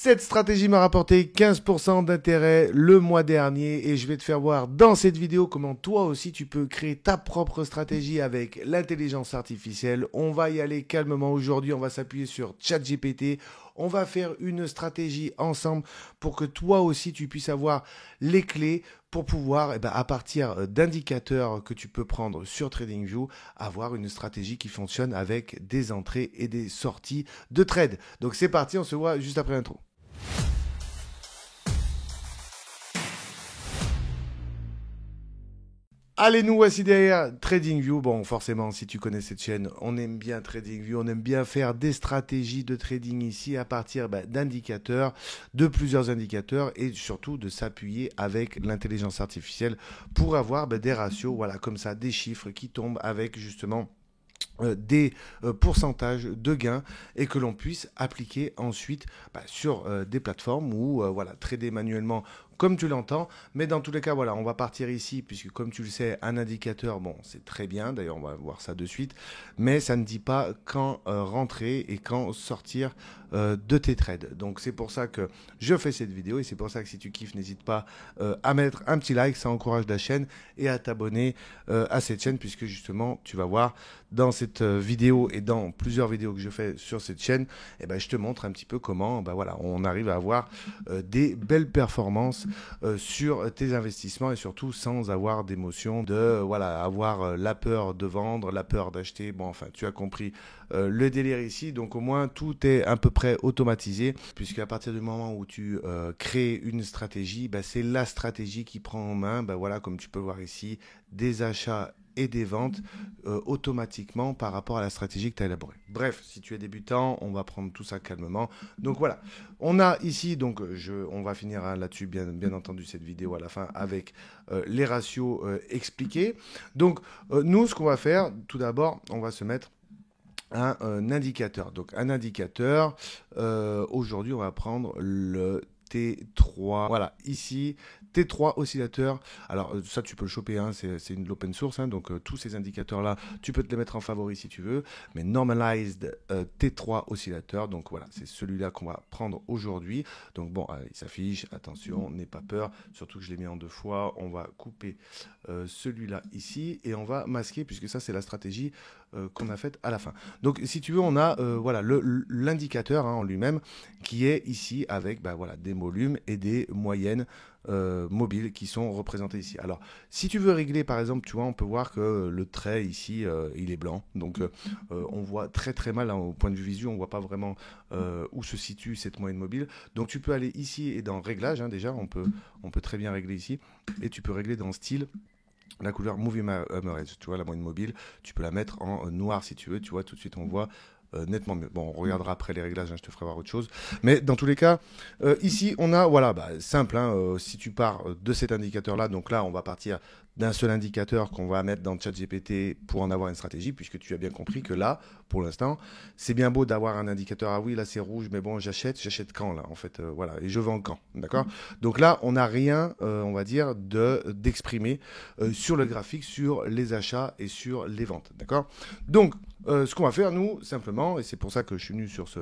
Cette stratégie m'a rapporté 15% d'intérêt le mois dernier et je vais te faire voir dans cette vidéo comment toi aussi tu peux créer ta propre stratégie avec l'intelligence artificielle. On va y aller calmement aujourd'hui, on va s'appuyer sur ChatGPT. On va faire une stratégie ensemble pour que toi aussi tu puisses avoir les clés pour pouvoir, à partir d'indicateurs que tu peux prendre sur TradingView, avoir une stratégie qui fonctionne avec des entrées et des sorties de trade. Donc c'est parti, on se voit juste après l'intro. Allez, nous voici derrière TradingView. Bon, forcément, si tu connais cette chaîne, on aime bien TradingView, on aime bien faire des stratégies de trading ici à partir d'indicateurs, de plusieurs indicateurs et surtout de s'appuyer avec l'intelligence artificielle pour avoir des ratios, voilà, comme ça, des chiffres qui tombent avec justement des pourcentages de gains et que l'on puisse appliquer ensuite sur des plateformes ou voilà, trader manuellement comme tu l'entends, mais dans tous les cas, voilà, on va partir ici, puisque comme tu le sais, un indicateur, bon, c'est très bien, d'ailleurs, on va voir ça de suite, mais ça ne dit pas quand rentrer et quand sortir de tes trades. Donc, c'est pour ça que je fais cette vidéo, et c'est pour ça que si tu kiffes, n'hésite pas à mettre un petit like, ça encourage la chaîne, et à t'abonner à cette chaîne, puisque justement, tu vas voir dans cette vidéo et dans plusieurs vidéos que je fais sur cette chaîne, je te montre un petit peu comment voilà, on arrive à avoir des belles performances sur tes investissements et surtout sans avoir d'émotion de voilà, avoir la peur de vendre, la peur d'acheter. Bon, enfin, tu as compris le délire ici. Donc au moins, tout est à peu près automatisé puisque à partir du moment où tu crées une stratégie, c'est la stratégie qui prend en main, voilà, comme tu peux voir ici, des achats et des ventes automatiquement par rapport à la stratégie que tu as élaborée. Bref, si tu es débutant, on va prendre tout ça calmement. Donc voilà, on a ici, donc on va finir là-dessus, bien entendu, cette vidéo à la fin avec les ratios expliqués. Donc nous, ce qu'on va faire, tout d'abord, on va se mettre un indicateur. Donc un indicateur, aujourd'hui, on va prendre le T3. Voilà, ici, T3 oscillateur. Alors, ça, tu peux le choper, hein, c'est une open source. Hein, donc, tous ces indicateurs-là, tu peux te les mettre en favori si tu veux. Mais normalized T3 oscillateur. Donc, voilà, c'est celui-là qu'on va prendre aujourd'hui. Donc, bon, il s'affiche. Attention, n'aie pas peur. Surtout que je l'ai mis en 2 fois. On va couper celui-là ici et on va masquer puisque ça, c'est la stratégie qu'on a faite à la fin. Donc, si tu veux, on a voilà, l'indicateur en lui-même qui est ici avec voilà, des volumes et des moyennes mobiles qui sont représentés ici. Alors, si tu veux régler, par exemple, tu vois, on peut voir que le trait ici, il est blanc. Donc, on voit très très mal, hein, au point de vue visuel, on voit pas vraiment où se situe cette moyenne mobile. Donc, tu peux aller ici et dans Réglage, hein, déjà, on peut très bien régler ici. Et tu peux régler dans Style la couleur Moving Average. Tu vois, la moyenne mobile, tu peux la mettre en noir si tu veux. Tu vois, tout de suite, on voit nettement mieux. Bon, on regardera après les réglages, hein, je te ferai voir autre chose. Mais dans tous les cas, ici, on a, voilà, simple, hein, si tu pars de cet indicateur-là, donc là, on va partir d'un seul indicateur qu'on va mettre dans ChatGPT pour en avoir une stratégie, puisque tu as bien compris que là, pour l'instant, c'est bien beau d'avoir un indicateur, ah oui, là c'est rouge, mais bon, j'achète quand là, en fait, voilà, et je vends quand, d'accord? Donc là, on n'a rien, on va dire, d'exprimer sur le graphique, sur les achats et sur les ventes, d'accord? Donc, ce qu'on va faire, nous, simplement, et c'est pour ça que je suis venu sur ce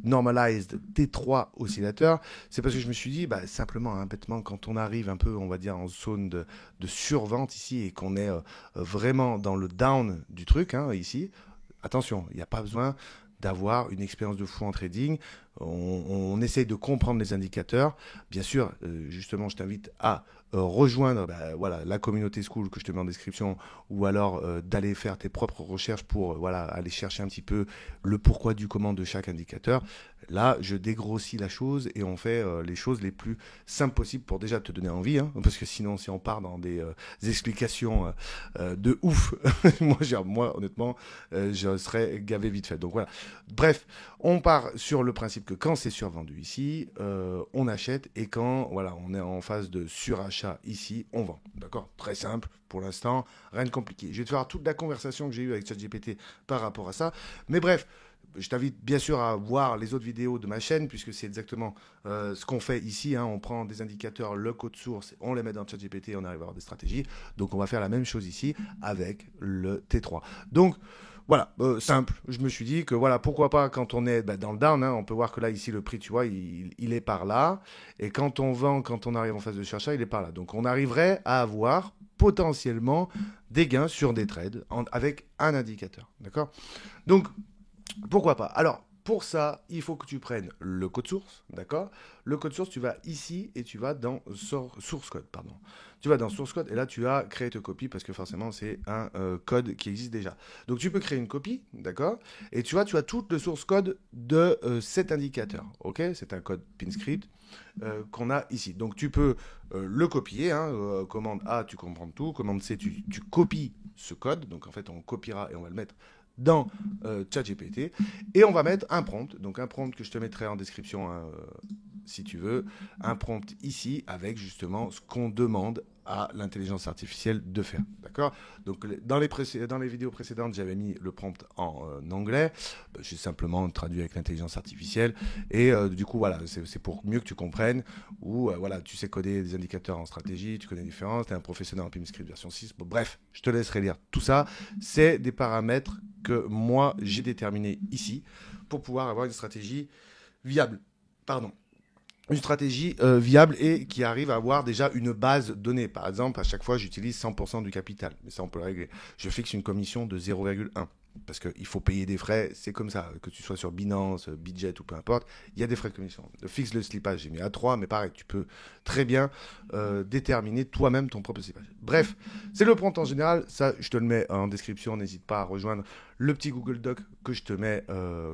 Normalized T3 oscillateur, c'est parce que je me suis dit, simplement, hein, bêtement, quand on arrive un peu, on va dire, en zone de survente ici et qu'on est vraiment dans le down du truc, hein, ici, attention, il n'y a pas besoin d'avoir une expérience de fou en trading. On essaye de comprendre les indicateurs. Bien sûr, justement, je t'invite à rejoindre voilà, la communauté School que je te mets en description ou alors d'aller faire tes propres recherches pour voilà, aller chercher un petit peu le pourquoi du comment de chaque indicateur. Là, je dégrossis la chose et on fait les choses les plus simples possibles pour déjà te donner envie, hein, parce que sinon, si on part dans des explications de ouf, moi, honnêtement, je serais gavé vite fait. Donc voilà. Bref, on part sur le principe que quand c'est survendu ici, on achète et quand voilà, on est en phase de surachat ici, on vend. D'accord? Très simple pour l'instant, rien de compliqué. Je vais te faire toute la conversation que j'ai eue avec ChatGPT par rapport à ça. Mais bref, je t'invite bien sûr à voir les autres vidéos de ma chaîne puisque c'est exactement ce qu'on fait ici. Hein. On prend des indicateurs, le code source, on les met dans ChatGPT et on arrive à avoir des stratégies. Donc on va faire la même chose ici avec le T3. Donc Voilà, simple. Je me suis dit que voilà, pourquoi pas quand on est dans le down, hein, on peut voir que là, ici, le prix, tu vois, il est par là. Et quand on vend, quand on arrive en phase de cherchage, il est par là. Donc, on arriverait à avoir potentiellement des gains sur des trades avec un indicateur. D'accord? Donc, pourquoi pas? Alors, pour ça, il faut que tu prennes le code source, d'accord? Le code source, tu vas ici et tu vas dans source code, pardon. Tu vas dans source code et là, tu as créé ta copie parce que forcément, c'est un code qui existe déjà. Donc, tu peux créer une copie, d'accord? Et tu vois, tu as tout le source code de cet indicateur, ok? C'est un code PinScript qu'on a ici. Donc, tu peux le copier, hein, commande A, tu comprends tout, commande C, tu copies ce code. Donc, en fait, on copiera et on va le mettre dans ChatGPT et on va mettre un prompt, donc un prompt que je te mettrai en description hein, si tu veux, un prompt ici avec justement ce qu'on demande à l'intelligence artificielle de faire, d'accord? Donc dans les vidéos précédentes, j'avais mis le prompt en anglais, j'ai simplement traduit avec l'intelligence artificielle et du coup voilà, c'est pour mieux que tu comprennes ou voilà, tu sais coder des indicateurs en stratégie, tu connais les différences, tu es un professionnel en PIMScript version 6, bon, bref, je te laisserai lire tout ça, c'est des paramètres que moi j'ai déterminés ici pour pouvoir avoir une stratégie viable, pardon, une stratégie viable et qui arrive à avoir déjà une base donnée. Par exemple, à chaque fois, j'utilise 100% du capital. Mais ça, on peut le régler. Je fixe une commission de 0,1. Parce qu'il faut payer des frais, c'est comme ça. Que tu sois sur Binance, Budget ou peu importe, il y a des frais de commission. Je fixe le slippage, j'ai mis à 3, mais pareil, tu peux très bien déterminer toi-même ton propre slippage. Bref, c'est le prompt en général. Ça, je te le mets en description. N'hésite pas à rejoindre le petit Google Doc que je te mets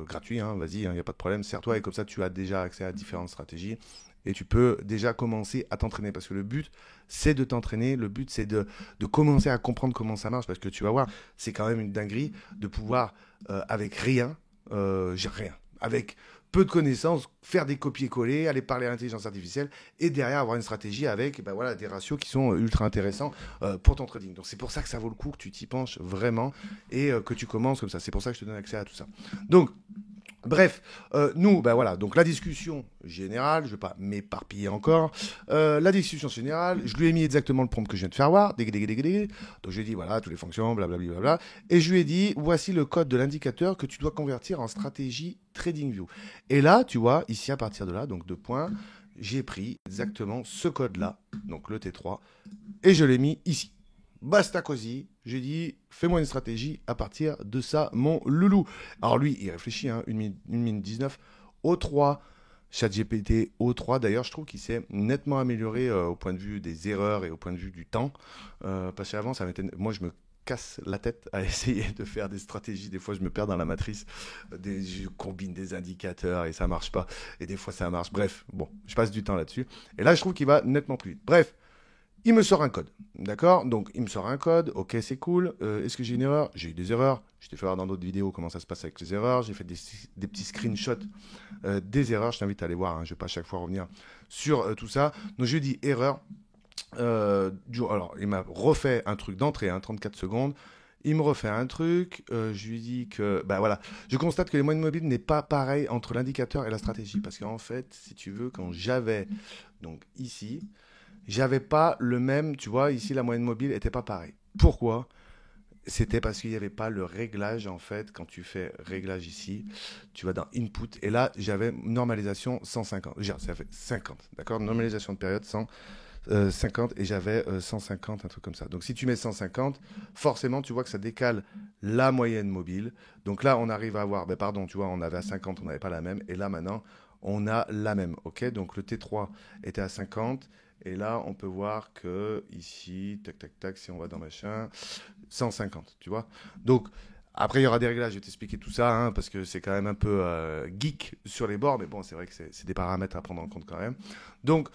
gratuit. Hein, vas-y, il n'y a pas de problème. Sers-toi et comme ça, tu as déjà accès à différentes stratégies. Et tu peux déjà commencer à t'entraîner. Parce que le but, c'est de t'entraîner. Le but, c'est de commencer à comprendre comment ça marche. Parce que tu vas voir, c'est quand même une dinguerie de pouvoir, avec rien, avec peu de connaissances, faire des copier-coller, aller parler à l'intelligence artificielle et derrière avoir une stratégie avec ben voilà, des ratios qui sont ultra intéressants pour ton trading. Donc c'est pour ça que ça vaut le coup que tu t'y penches vraiment et que tu commences comme ça. C'est pour ça que je te donne accès à tout ça. Donc, bref, nous, ben voilà, donc la discussion générale, je ne vais pas m'éparpiller encore, la discussion générale, je lui ai mis exactement le prompt que je viens de faire voir, donc je lui ai dit, voilà, toutes les fonctions, blablabla, et je lui ai dit, voici le code de l'indicateur que tu dois convertir en stratégie TradingView. Et là, tu vois, ici, à partir de là, donc 2 points, j'ai pris exactement ce code-là, donc le T3, et je l'ai mis ici. Basta così, j'ai dit, fais-moi une stratégie à partir de ça, mon loulou. Alors lui, il réfléchit, hein, 1 minute 19, O3, ChatGPT O3, d'ailleurs, je trouve qu'il s'est nettement amélioré au point de vue des erreurs et au point de vue du temps. Parce qu'avant, moi, je me casse la tête à essayer de faire des stratégies. Des fois, je me perds dans la matrice. Je combine des indicateurs et ça marche pas. Et des fois, ça marche. Bref, bon, je passe du temps là-dessus. Et là, je trouve qu'il va nettement plus vite. Bref. Il me sort un code, d'accord? Donc, il me sort un code, ok, c'est cool. Est-ce que j'ai une erreur? J'ai eu des erreurs. Je t'ai fait voir dans d'autres vidéos comment ça se passe avec les erreurs. J'ai fait des petits screenshots des erreurs. Je t'invite à aller voir, hein. Je ne vais pas à chaque fois revenir sur tout ça. Donc, je lui dis erreur. Alors, il m'a refait un truc d'entrée, 34 secondes. Il me refait un truc, je lui dis que, bah voilà, je constate que les moyennes mobiles n'est pas pareil entre l'indicateur et la stratégie. Parce qu'en fait, si tu veux, quand j'avais, donc ici, j'avais pas le même, tu vois, ici la moyenne mobile était pas pareille. Pourquoi? C'était parce qu'il n'y avait pas le réglage en fait. Quand tu fais réglage ici, tu vas dans input et là j'avais normalisation 150. Ça fait 50, d'accord? Normalisation de période 150 et j'avais 150, un truc comme ça. Donc si tu mets 150, forcément tu vois que ça décale la moyenne mobile. Donc là on arrive à avoir, ben pardon, tu vois, on avait à 50, on n'avait pas la même et là maintenant on a la même, ok? Donc le T3 était à 50. Et là, on peut voir que ici, tac, tac, tac, si on va dans machin, 150, tu vois. Donc, après, il y aura des réglages, je vais t'expliquer tout ça, hein, parce que c'est quand même un peu geek sur les bords, mais bon, c'est vrai que c'est des paramètres à prendre en compte quand même. Donc,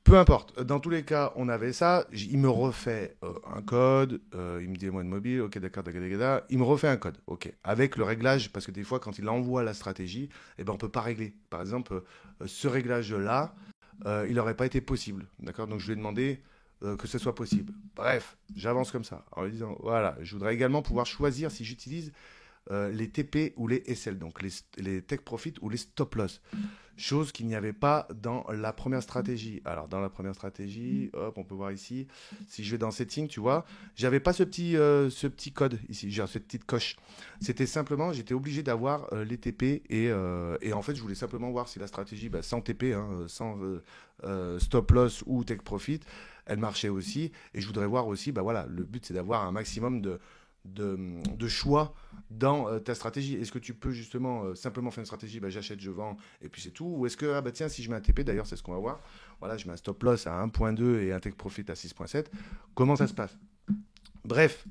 peu importe, dans tous les cas, on avait ça, il me refait un code, il me dit moyenne mobile, ok, d'accord, il me refait un code, ok, avec le réglage, parce que des fois, quand il envoie la stratégie, eh ben, on ne peut pas régler. Par exemple, ce réglage-là, il n'aurait pas été possible. D'accord? Donc je lui ai demandé que ce soit possible. Bref, j'avance comme ça, en lui disant, voilà, je voudrais également pouvoir choisir si j'utilise les TP ou les SL, donc les take profit ou les stop loss. Chose qu'il n'y avait pas dans la première stratégie. Alors, dans la première stratégie, hop, on peut voir ici. Si je vais dans Setting, tu vois, j'avais pas ce petit code ici, genre cette petite coche. C'était simplement, j'étais obligé d'avoir les TP et en fait, je voulais simplement voir si la stratégie, bah, sans TP, hein, sans stop loss ou take profit, elle marchait aussi. Et je voudrais voir aussi, bah voilà, le but c'est d'avoir un maximum de choix dans ta stratégie. Est-ce que tu peux justement simplement faire une stratégie, bah, j'achète, je vends, et puis c'est tout? Ou est-ce que, ah bah tiens, si je mets un TP, d'ailleurs, c'est ce qu'on va voir, voilà, je mets un stop loss à 1.2 et un take profit à 6.7, comment ça se passe? Bref,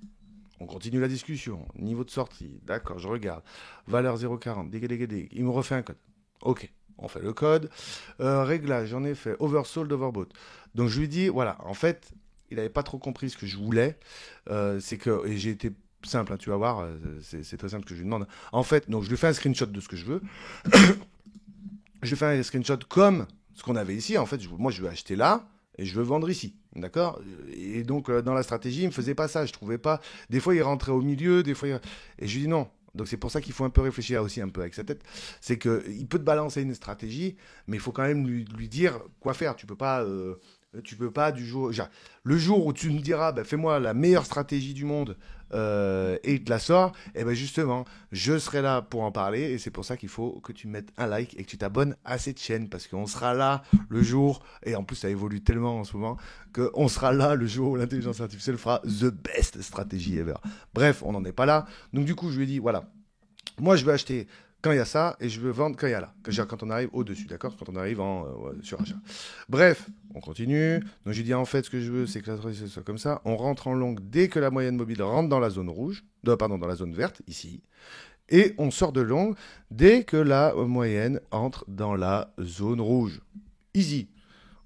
on continue la discussion. Niveau de sortie, d'accord, je regarde. Valeur 0,40, il me refait un code. Ok, on fait le code. Réglage, en effet, oversold, overbought. Donc je lui dis, voilà, en fait, il n'avait pas trop compris ce que je voulais. C'est que, et j'ai été simple, hein, tu vas voir, c'est très simple ce que je lui demande. En fait, donc je lui fais un screenshot de ce que je veux. Je lui fais un screenshot comme ce qu'on avait ici. En fait, moi, je veux acheter là et je veux vendre ici. D'accord? Et donc, dans la stratégie, il me faisait pas ça. Je trouvais pas. Des fois, il rentrait au milieu, des fois. Et je lui dis non. Donc, c'est pour ça qu'il faut un peu réfléchir aussi un peu avec sa tête. C'est qu'il peut te balancer une stratégie, mais il faut quand même lui dire quoi faire. Tu peux pas du jour. Le jour où tu me diras, bah, fais-moi la meilleure stratégie du monde et il te la sort, et ben justement, je serai là pour en parler et c'est pour ça qu'il faut que tu mettes un like et que tu t'abonnes à cette chaîne parce qu'on sera là le jour, et en plus ça évolue tellement en ce moment, qu'on sera là le jour où l'intelligence artificielle fera the best stratégie ever. Bref, on n'en est pas là. Donc du coup, je lui ai dit, voilà, moi je veux acheter quand il y a ça et je veux vendre quand il y a là. Quand on arrive au-dessus, d'accord? Quand on arrive sur achat. Bref, on continue. Donc je lui dis en fait ce que je veux, c'est que la stratégie soit comme ça. On rentre en longue dès que la moyenne mobile rentre dans la zone rouge, pardon, dans la zone verte, ici. Et on sort de longue dès que la moyenne entre dans la zone rouge. Easy.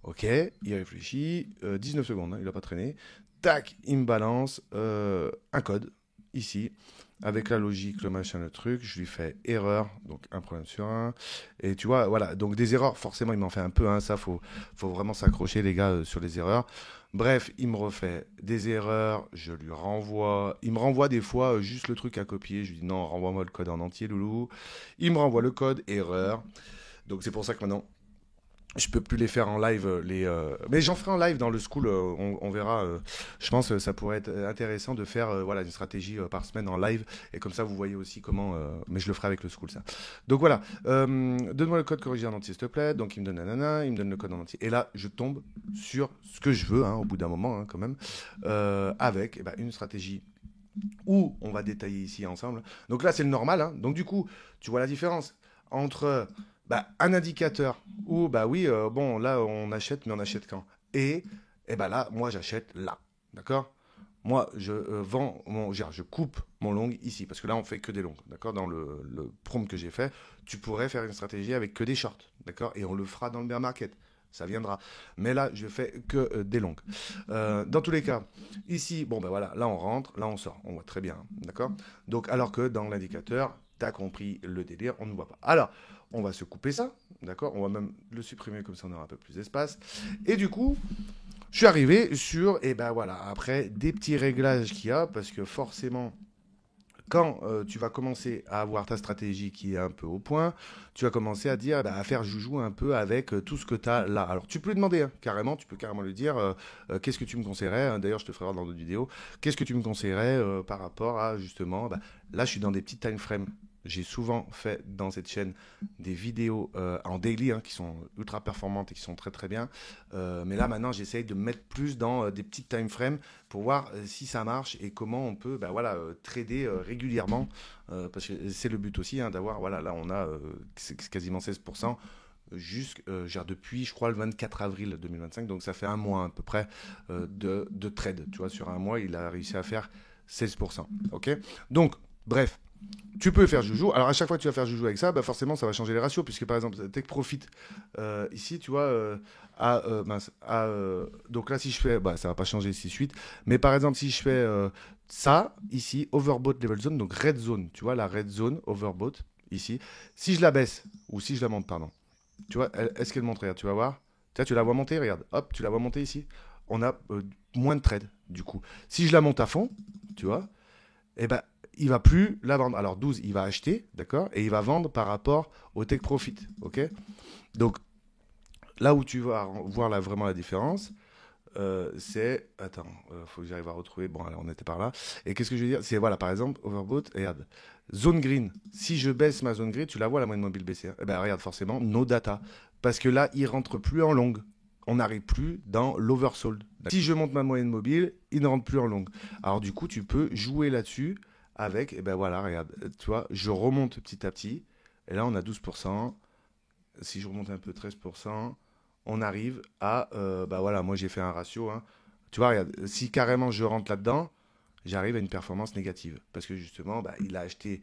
Ok, il réfléchit. 19 secondes, hein, il n'a pas traîné. Tac, il me balance un code ici. Avec la logique, le machin, le truc, je lui fais erreur, donc un problème sur un. Et tu vois, voilà, donc des erreurs, forcément, il m'en fait un peu, hein, ça, faut vraiment s'accrocher, les gars, sur les erreurs. Bref, il me refait des erreurs, je lui renvoie. Il me renvoie des fois juste le truc à copier. Je lui dis non, renvoie-moi le code en entier, loulou. Il me renvoie le code, erreur. Donc c'est pour ça que maintenant, je peux plus les faire en live, mais j'en ferai en live dans le school, on verra. Je pense que ça pourrait être intéressant de faire voilà, une stratégie par semaine en live, et comme ça vous voyez aussi comment, mais je le ferai avec le school ça. Donc voilà, donne-moi le code corrigé en entier s'il te plaît, donc il me donne nanana, il me donne le code en entier, et là je tombe sur ce que je veux, hein, au bout d'un moment hein, quand même, avec une stratégie où on va détailler ici ensemble. Donc là c'est le normal, hein. Donc du coup tu vois la différence entre un indicateur où, bah oui, bon, là, on achète, mais on achète quand? Et bah là, moi, j'achète là. D'accord? Moi, je vends, je coupe mon long ici, parce que là, on fait que des longs. D'accord? Dans le prompt que j'ai fait, tu pourrais faire une stratégie avec que des shorts. D'accord? Et on le fera dans le bear market. Ça viendra. Mais là, je fais que des longues. Dans tous les cas, ici, bon, ben voilà, là, on rentre, là, on sort. On voit très bien. D'accord? Donc, alors que dans l'indicateur, tu as compris le délire, on ne voit pas. Alors, on va se couper ça, d'accord? On va même le supprimer comme ça on aura un peu plus d'espace. Et du coup, je suis arrivé sur, et ben voilà, après des petits réglages qu'il y a, parce que forcément, quand tu vas commencer à avoir ta stratégie qui est un peu au point, tu vas commencer à dire, à faire joujou un peu avec tout ce que tu as là. Alors tu peux lui demander, hein, carrément, tu peux carrément lui dire, qu'est-ce que tu me conseillerais, hein, d'ailleurs je te ferai voir dans d'autres vidéos, qu'est-ce que tu me conseillerais par rapport à justement, là je suis dans des petits time frames. J'ai souvent fait dans cette chaîne des vidéos en daily qui sont ultra performantes et qui sont très très bien. Mais là maintenant j'essaye de me mettre plus dans des petites time frames pour voir si ça marche et comment on peut trader régulièrement. Parce que c'est le but aussi d'avoir, voilà, là on a quasiment 16%. Depuis, je crois, le 24 avril 2025, donc ça fait un mois à peu près de trade. Tu vois, sur un mois, il a réussi à faire 16%. Ok? Donc, bref, tu peux faire joujou. Alors, à chaque fois que tu vas faire joujou avec ça, forcément, ça va changer les ratios. Puisque, par exemple, take profit, ici, tu vois, donc là, si je fais, ça va pas changer 6-8. Mais par exemple, si je fais ça, ici, overbought level zone, donc red zone, tu vois, la red zone, overbought, ici. Si je la baisse, ou si je la monte, pardon, tu vois, est-ce qu'elle monte? Regarde, tu vas voir. Tu la vois monter, regarde. Hop, tu la vois monter ici. On a moins de trade, du coup. Si je la monte à fond, tu vois, eh ben, il va plus la vendre. Alors 12, il va acheter, d'accord, et il va vendre par rapport au take profit, ok. Donc là où tu vas voir là, vraiment la différence, c'est... Attends, faut que j'arrive à retrouver. Bon, alors on était par là. Et qu'est-ce que je veux dire? C'est, voilà, par exemple, Overbought, regarde. Zone green. Si je baisse ma zone green, tu la vois, la moyenne mobile baissée. Hein. Eh ben, regarde, forcément, no data. Parce que là, il rentre plus en longue. On n'arrive plus dans l'oversold. Si je monte ma moyenne mobile, il ne rentre plus en longue. Alors, du coup, tu peux jouer là-dessus avec... Et ben voilà, regarde. Tu vois, je remonte petit à petit. Et là, on a 12%. Si je remonte un peu, 13%, on arrive à, bah voilà, moi j'ai fait un ratio, hein. Tu vois, regarde, si carrément je rentre là-dedans, j'arrive à une performance négative. Parce que justement, bah, il a acheté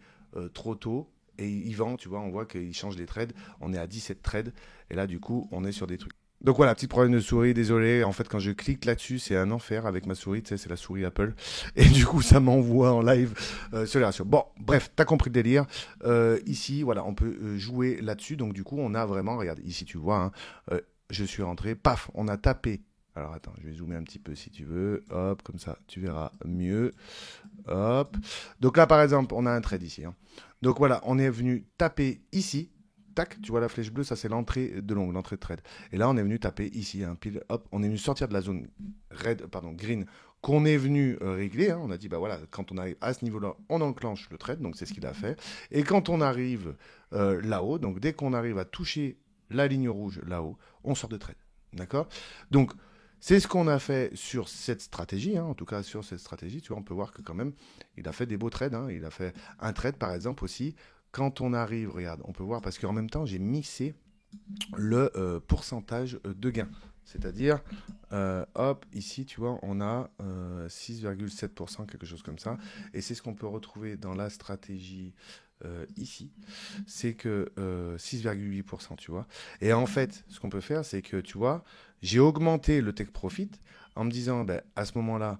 trop tôt et il vend, tu vois, on voit qu'il change les trades. On est à 17 trades et là, du coup, on est sur des trucs. Donc voilà, petit problème de souris, désolé. En fait, quand je clique là-dessus, c'est un enfer avec ma souris, tu sais, c'est la souris Apple. Et du coup, ça m'envoie en live sur les ratios. Bon, bref, t'as compris le délire. Ici, voilà, on peut jouer là-dessus. Donc du coup, on a vraiment, regarde, ici tu vois, hein, je suis rentré, paf, on a tapé. Alors attends, je vais zoomer un petit peu si tu veux. Hop, comme ça, tu verras mieux. Hop. Donc là, par exemple, on a un trade ici. Hein. Donc voilà, on est venu taper ici. Tac, tu vois la flèche bleue, ça c'est l'entrée de longue, l'entrée de trade. Et là, on est venu taper ici, hein, pile, hop, on est venu sortir de la zone green, qu'on est venu régler. Hein. On a dit, bah voilà, quand on arrive à ce niveau-là, on enclenche le trade, donc c'est ce qu'il a fait. Et quand on arrive là-haut, donc dès qu'on arrive à toucher la ligne rouge là-haut, on sort de trade. D'accord? Donc, c'est ce qu'on a fait sur cette stratégie, hein, en tout cas sur cette stratégie, tu vois, on peut voir que quand même, il a fait des beaux trades, hein, il a fait un trade par exemple aussi, quand on arrive, regarde, on peut voir, parce qu'en même temps, j'ai mixé le pourcentage de gain. C'est-à-dire, hop, ici, tu vois, on a 6,7%, quelque chose comme ça. Et c'est ce qu'on peut retrouver dans la stratégie ici. C'est que 6,8%, tu vois. Et en fait, ce qu'on peut faire, c'est que, tu vois, j'ai augmenté le take profit en me disant, ben, à ce moment-là,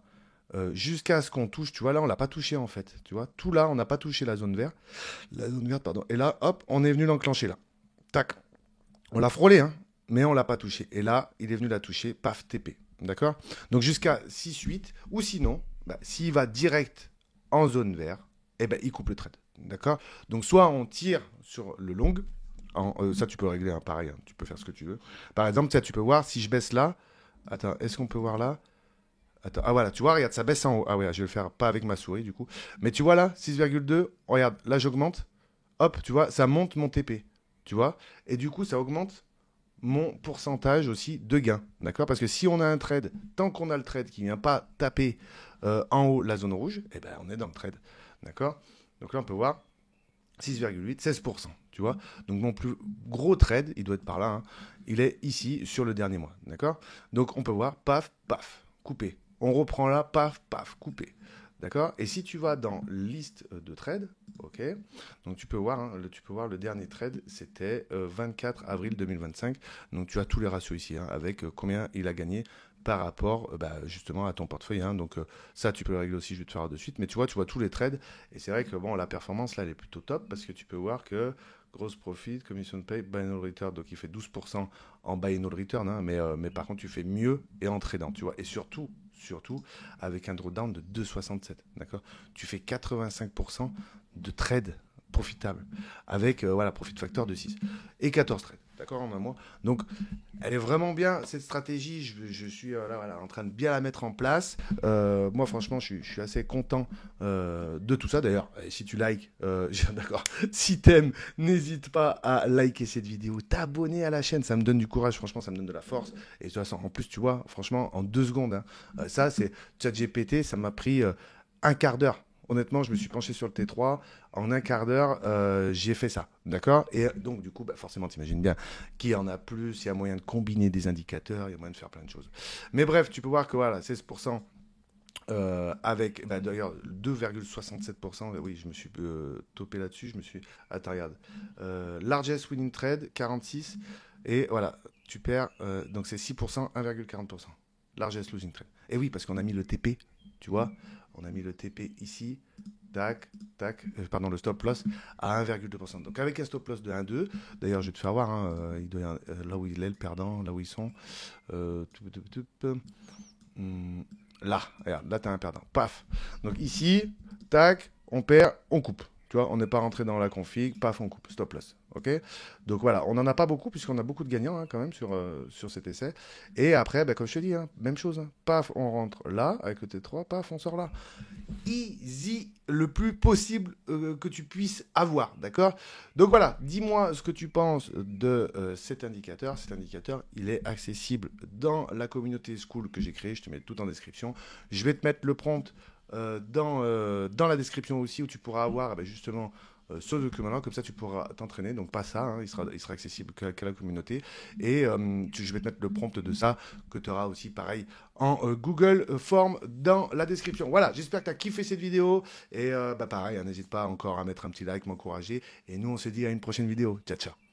jusqu'à ce qu'on touche, tu vois, là, on l'a pas touché en fait. Tu vois, tout là, on n'a pas touché la zone verte, pardon. Et là, hop, on est venu l'enclencher là. Tac. On l'a frôlé, hein, mais on l'a pas touché. Et là, il est venu la toucher, paf, TP. D'accord? Donc jusqu'à 6-8, ou sinon, bah, s'il va direct en zone verte, eh ben, il coupe le trade. D'accord? Donc soit on tire sur le long, ça tu peux régler, hein, pareil, hein, tu peux faire ce que tu veux. Par exemple, ça, tu peux voir, si je baisse là, attends, est-ce qu'on peut voir là? Attends, ah voilà, tu vois, regarde, ça baisse en haut. Ah ouais, je vais le faire pas avec ma souris du coup. Mais tu vois là, 6,2, regarde, là j'augmente, hop, tu vois, ça monte mon TP, tu vois, et du coup ça augmente mon pourcentage aussi de gain, d'accord? Parce que si on a un trade, tant qu'on a le trade qui vient pas taper en haut la zone rouge, eh ben on est dans le trade, d'accord? Donc là on peut voir 6,8, 16%, tu vois? Donc mon plus gros trade, il doit être par là, hein, il est ici sur le dernier mois, d'accord? Donc on peut voir, paf, paf, coupé. On reprend là, paf, paf, coupé. D'accord? Et si tu vas dans liste de trades, ok, donc tu peux voir, hein, tu peux voir le dernier trade, c'était 24 avril 2025. Donc tu as tous les ratios ici, hein, avec combien il a gagné par rapport bah, justement à ton portefeuille. Hein. Donc ça, tu peux le régler aussi, je vais te faire de suite. Mais tu vois tous les trades. Et c'est vrai que bon, la performance là, elle est plutôt top parce que tu peux voir que gross profit, commission pay, buy and hold return. Donc il fait 12% en buy and hold return, hein, mais par contre, tu fais mieux et en tradant, tu vois. Et surtout avec un drawdown de 2,67. D'accord? Tu fais 85% de trades profitables avec voilà, profit factor de 6 et 14 trades. D'accord, en un mois. Donc, elle est vraiment bien, cette stratégie. Je suis là, voilà, en train de bien la mettre en place. Moi, franchement, je suis assez content de tout ça. D'ailleurs, si tu likes, d'accord, si t'aimes, n'hésite pas à liker cette vidéo, t'abonner à la chaîne. Ça me donne du courage, franchement, ça me donne de la force. Et de toute façon, en plus, tu vois, franchement, en 2 secondes, hein, ça, c'est ChatGPT, ça m'a pris un quart d'heure. Honnêtement, je me suis penché sur le T3. En un quart d'heure, j'ai fait ça. D'accord? Et donc, du coup, bah, forcément, t'imagines bien qu'il y en a plus. Il y a moyen de combiner des indicateurs. Il y a moyen de faire plein de choses. Mais bref, tu peux voir que voilà, 16% avec bah, d'ailleurs 2,67%. Oui, je me suis topé là-dessus. Je me suis. Attends, regarde. Largest winning trade, 46. Et voilà, tu perds. Donc, c'est 6%, 1,40%. Largest losing trade. Et oui, parce qu'on a mis le TP. Tu vois? On a mis le TP ici, tac, tac, pardon, le stop loss à 1,2%. Donc avec un stop loss de 1,2, d'ailleurs je vais te faire voir, hein, il doit, là où il est le perdant, là où ils sont, là, regarde, là tu as un perdant, paf. Donc ici, tac, on perd, on coupe. Tu vois, on n'est pas rentré dans la config, paf, on coupe, stop loss. Ok. Donc voilà, on n'en a pas beaucoup puisqu'on a beaucoup de gagnants hein, quand même sur cet essai. Et après, comme je te dis, hein, même chose. Hein, paf, on rentre là avec le T3, paf, on sort là. Easy le plus possible que tu puisses avoir, d'accord? Donc voilà, dis-moi ce que tu penses de cet indicateur. Cet indicateur, il est accessible dans la communauté Skool que j'ai créée. Je te mets tout en description. Je vais te mettre le prompt dans la description aussi où tu pourras avoir justement ce document-là, comme ça tu pourras t'entraîner. Donc pas ça, hein, il sera accessible qu'à la communauté. Et je vais te mettre le prompt de ça que tu auras aussi pareil en Google Form dans la description. Voilà, j'espère que tu as kiffé cette vidéo. Et pareil, hein, n'hésite pas encore à mettre un petit like, m'encourager. Et nous on se dit à une prochaine vidéo. Ciao, ciao.